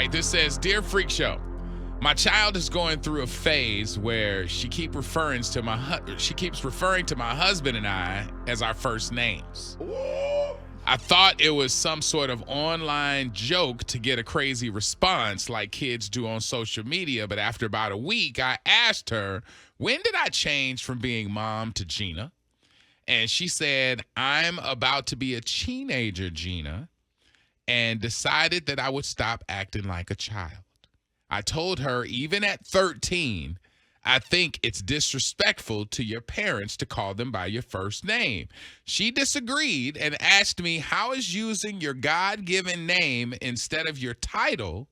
right, this says, Dear Freak Show, my child is going through a phase where she keeps referring to my husband and I as our first names. I thought it was some sort of online joke to get a crazy response like kids do on social media, but after about a week, I asked her, when did I change from being mom to Gina? And she said, I'm about to be a teenager, Gina, and decided that I would stop acting like a child. I told her, even at 13, I think it's disrespectful to your parents to call them by your first name. She disagreed and asked me, how is using your God-given name instead of your title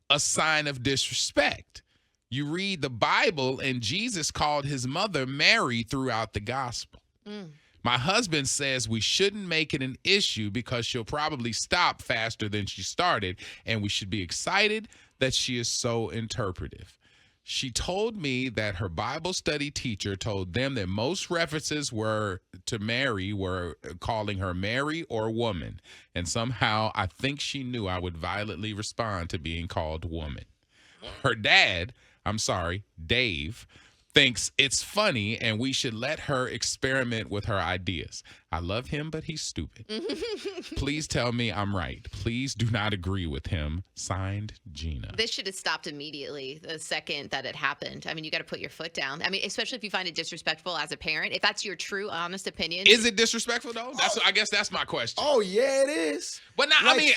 a sign of disrespect? You read the Bible and Jesus called his mother Mary throughout the gospel. My husband says we shouldn't make it an issue because she'll probably stop faster than she started, and we should be excited that she is so interpretive. She told me that her Bible study teacher told them that most references were to Mary were calling her Mary or woman. And somehow I think she knew I would violently respond to being called woman. Her dad, Dave, thinks it's funny and we should let her experiment with her ideas. I love him, but he's stupid. Please tell me I'm right. Please do not agree with him. Signed, Gina. This should have stopped immediately the second that it happened. I mean, you got to put your foot down. I mean, especially if you find it disrespectful as a parent. If that's your true, honest opinion. Is it disrespectful, though? I guess that's my question. Oh, yeah, it is. But not, Like-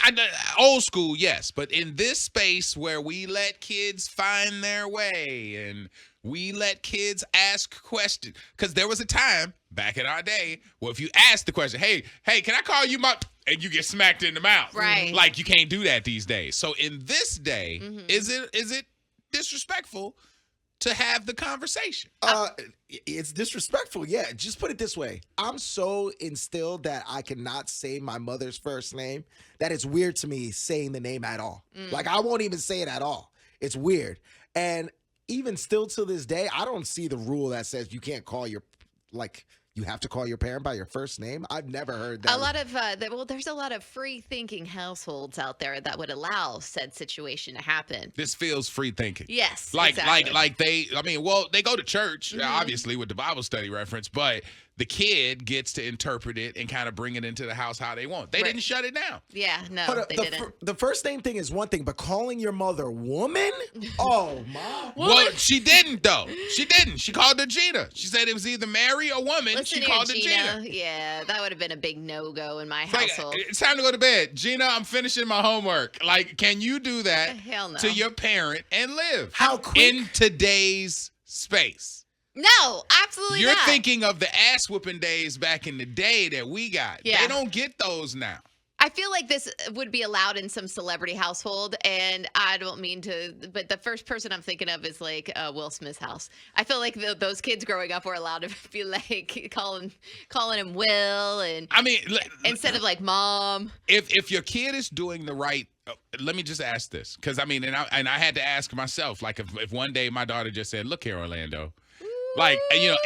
old school, yes. But in this space where we let kids find their way and we let kids ask questions, because there was a time back in our day where if you ask the question, hey, can I call you my, and you get smacked in the mouth. Right. Like you can't do that these days. So in this day, is it disrespectful to have the conversation? It's disrespectful, yeah. Just put it this way. I'm so instilled that I cannot say my mother's first name that it's weird to me saying the name at all. Like, I won't even say it at all. It's weird. And even still to this day, I don't see the rule that says you can't call you have to call your parent by your first name. I've never heard that. A lot of, there's a lot of free-thinking households out there that would allow said situation to happen. This feels free thinking. Yes, exactly. They go to church, obviously, with the Bible study reference, but the kid gets to interpret it and kind of bring it into the house how they want. They didn't shut it down. Yeah, no, But they didn't. The first name thing is one thing, but calling your mother woman? Oh, my. Well, she didn't, though. She didn't. She called her Gina. She said it was either Mary or woman. Listen She here, called her Gina. Gina. Yeah, that would have been a big no-go in my It's like, household. it's time to go to bed. Gina, I'm finishing my homework. Like, can you do that Hell no. to your parent and live? How quick? In today's space. No, absolutely You're not. thinking of the ass whooping days back in the day that we got. Yeah. They don't get those now. I feel like this would be allowed in some celebrity household, and I don't mean to, but the first person I'm thinking of is like Will Smith's house. I feel like those kids growing up were allowed to be like calling him Will, and I mean, instead of like mom. if your kid is doing the right, let me just ask this, because I mean, and I had to ask myself, like if one day my daughter just said, "Look here, Orlando." Like, you know,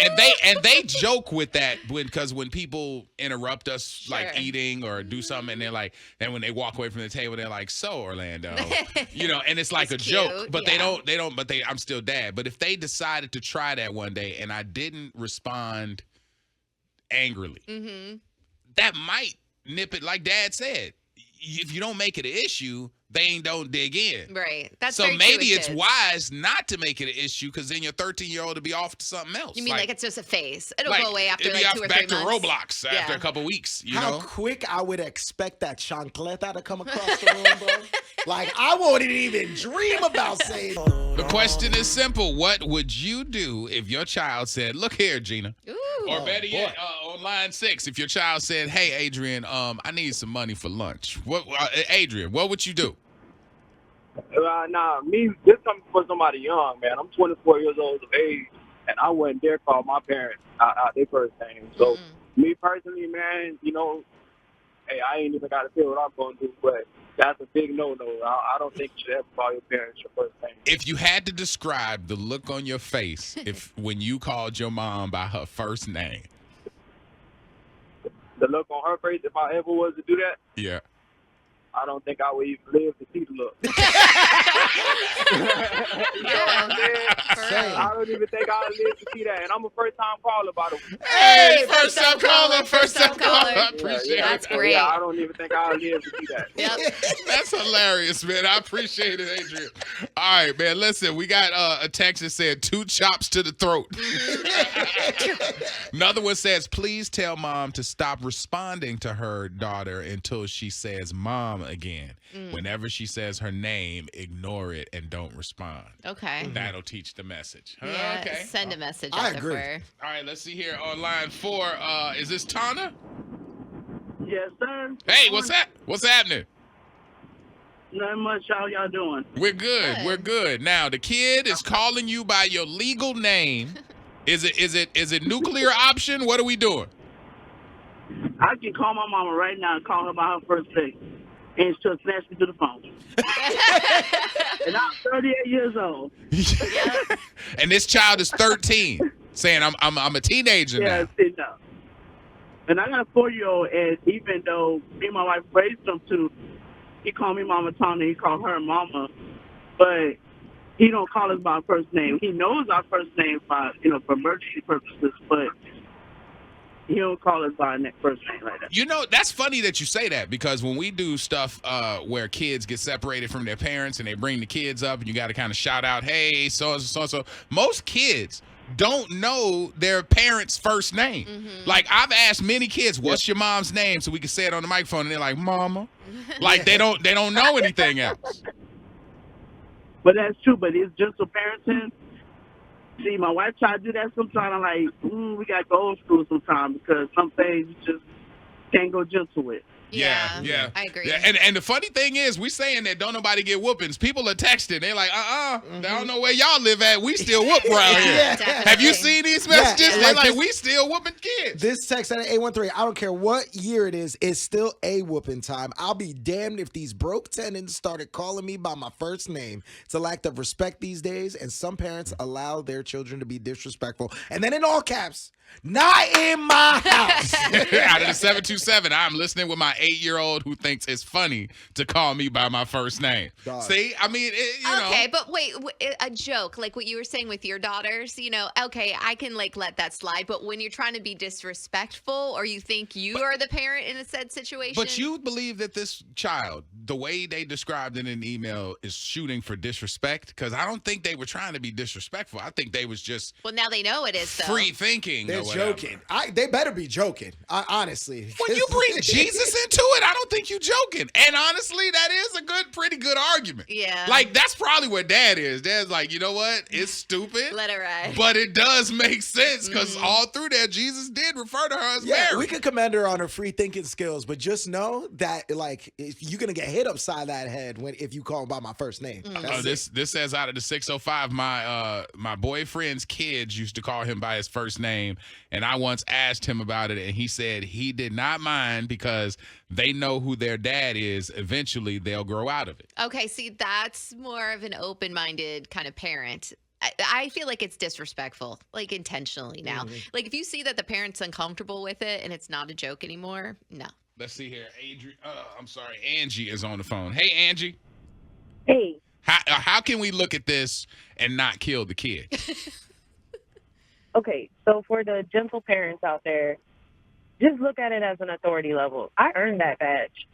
and they joke with that because when people interrupt us like eating or do something, and they're like, and when they walk away from the table, they're like, "So, Orlando," you know, and it's like It's a joke, cute, but yeah. they don't, but I'm still dad. But if they decided to try that one day and I didn't respond angrily, that might nip it, like Dad said. If you don't make it an issue, they don't dig in. Right. That's so very maybe true with it's kids. wise not to make it an issue, because then your 13-year-old will be off to something else. You mean like it's just a phase? It'll go away after it'll be like off 2 or 3 back to months. Roblox after a couple weeks, you How know? quick I would expect that chancleta to come across the room, bro. Like, I wouldn't even dream about saying. The question is simple. What would you do if your child said, "Look here, Gina"? Ooh. Or better yet, on line 6, if your child said, "Hey, Adrian, I need some money for lunch." Adrian, what would you do? This comes from somebody young, man. I'm 24 years old of age, and I wouldn't dare call my parents out their first name. So, me personally, man, you know, hey, I ain't even got to feel what I'm going to do, but that's a big no-no. I don't think you should ever call your parents your first name. If you had to describe the look on your face when you called your mom by her first name. The look on her face, if I ever was to do that, Yeah. I don't think I would even live to see the look. even think I'll live to see that. And I'm a first-time caller, by the way. Hey, first time caller, first time caller. I appreciate it. That's great. Yeah, I don't even think I'll live to see that. Yep. That's hilarious, man. I appreciate it, Adrian. All right, man. Listen, we got a text that said 2 chops to the throat. Another one says, please tell mom to stop responding to her daughter until she says mom again. Whenever she says her name, ignore it and don't respond. Okay. That'll teach the message. Yeah, Okay. send a message. I out agree. there. All right, let's see here on line 4. Is this Tana? Yes, sir. Hey, what's happening? Nothing much. How y'all doing? We're good. Good. We're good. Now the kid is calling you by your legal name. Is it nuclear option? What are we doing? I can call my mama right now and call her by her first name, and she'll snatch me to the phone. And I'm 38 years old. And this child is 13, saying I'm a teenager Yeah, now. see now. And I got a 4-year-old, and even though me and my wife raised him too, he called me Mama Tony. He called her Mama, but he don't call us by our first name. He knows our first name by for emergency purposes, but he don't call us by our first name like that. You know, that's funny that you say that, because when we do stuff where kids get separated from their parents and they bring the kids up and you got to kind of shout out, hey, so-and-so, most kids don't know their parents' first name. Like, I've asked many kids, what's your mom's name, so we can say it on the microphone, and they're like, Mama. Like, they don't know anything else. But that's true. But it's gentle parenting. See, my wife tried to do that sometimes. I'm like, we got to go old school sometimes, because some things you just can't go gentle with. Yeah. I agree. Yeah, and the funny thing is, we saying that don't nobody get whoopings. People are texting. They're like, I don't know where y'all live at. We still whoop around here. Definitely. Have you seen these messages? Yeah, They're like like, we still whooping kids. This text at 813, I don't care what year it is, it's still a whooping time. I'll be damned if these broke tenants started calling me by my first name. It's a lack of respect these days, and some parents allow their children to be disrespectful. And then in all caps, not in my house. Out of the 727, I'm listening with my 8-year-old who thinks it's funny to call me by my first name. Dog. See, I mean, Okay, but wait, a joke like what you were saying with your daughters, okay, I can like let that slide, but when you're trying to be disrespectful or you think you are the parent in a said situation. But you believe that this child, the way they described it in the email, is shooting for disrespect? Because I don't think they were trying to be disrespectful. I think they was just Well, now they know it is, though. free thinking. They're or whatever. joking. They better be joking, honestly. When you bring Jesus into it, I don't think you joking. And honestly, that is a pretty good argument. Yeah. Like, that's probably where Dad is. Dad's like, you know what? It's stupid. Let it ride. But it does make sense, because all through there, Jesus did refer to her as Yeah, Mary. we could commend her on her free thinking skills, but just know that, like, if you're gonna get hit upside that head if you call him by my first name. That's it. This says out of the 605, my boyfriend's kids used to call him by his first name, and I once asked him about it, and he said he did not mind because they know who their dad is. Eventually, they'll grow out of it. Okay, see, that's more of an open-minded kind of parent. I feel like it's disrespectful, like intentionally now. Like if you see that the parent's uncomfortable with it and it's not a joke anymore, no. Let's see here. Angie is on the phone. Hey, Angie. Hey. How can we look at this and not kill the kid? Okay, so for the gentle parents out there, just look at it as an authority level. I earned that badge.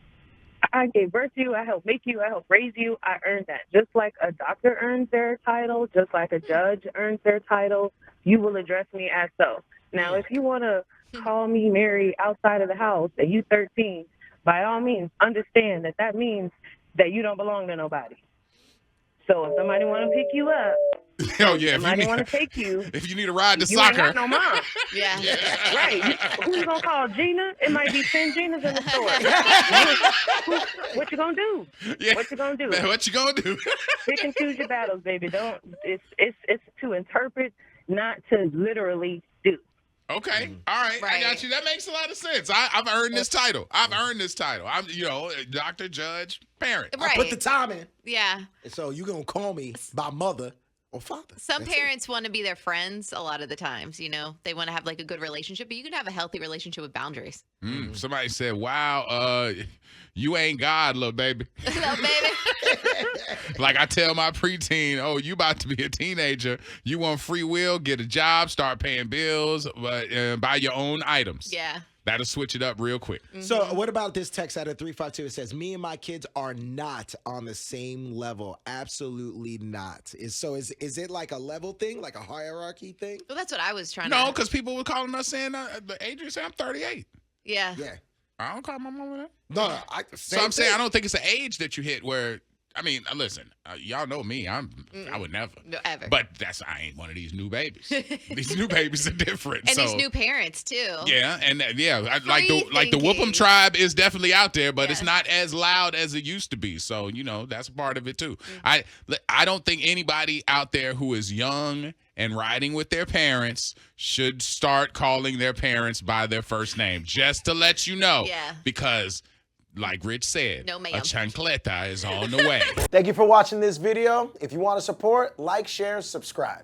I gave birth to you. I helped make you. I helped raise you. I earned that. Just like a doctor earns their title, just like a judge earns their title, you will address me as so. Now, if you want to call me Mary outside of the house and you 13, by all means, understand that means that you don't belong to nobody. So if somebody want to pick you up, Oh yeah, somebody want to take you. If you need a ride to You ain't soccer, got no mom. Yeah. Right. Who's going to call Gina? It might be 10 Ginas in the store. What you going to do? Yeah. What you going to do? Man, what you gonna do? Pick and choose your battles, baby. It's to interpret, not to literally do. Okay, all right, I got you. That makes a lot of sense. I've earned this title. I'm doctor, judge, parent. Right. I put the time in. Yeah. So you're going to call me by mother or father. Some That's it. parents want to be their friends a lot of the times, they want to have like a good relationship, but you can have a healthy relationship with boundaries. Somebody said, wow, you ain't God, little baby. Little baby. Like I tell my preteen, oh, you about to be a teenager. You want free will, get a job, start paying bills, but buy your own items. Yeah. That'll switch it up real quick. So what about this text out of 352? It says, me and my kids are not on the same level. Absolutely not. Is it like a level thing, like a hierarchy thing? Well, that's what I was trying to. No, because people were calling us saying, Adrian said I'm 38. Yeah. Yeah. I don't call my mama that. No, So I'm saying I don't think it's an age that you hit where, I mean, listen, y'all know me. I would never. No, ever. But I ain't one of these new babies. These new babies are different. And so, these new parents too. Yeah, and like the Whoop'em tribe is definitely out there, but it's Yes. not as loud as it used to be. So that's part of it too. I don't think anybody out there who is young and riding with their parents should start calling their parents by their first name. Just to let you know, Yeah. because like Rich said, No, ma'am. a chancleta is on the way. Thank you for watching this video. If you want to support, like, share, subscribe.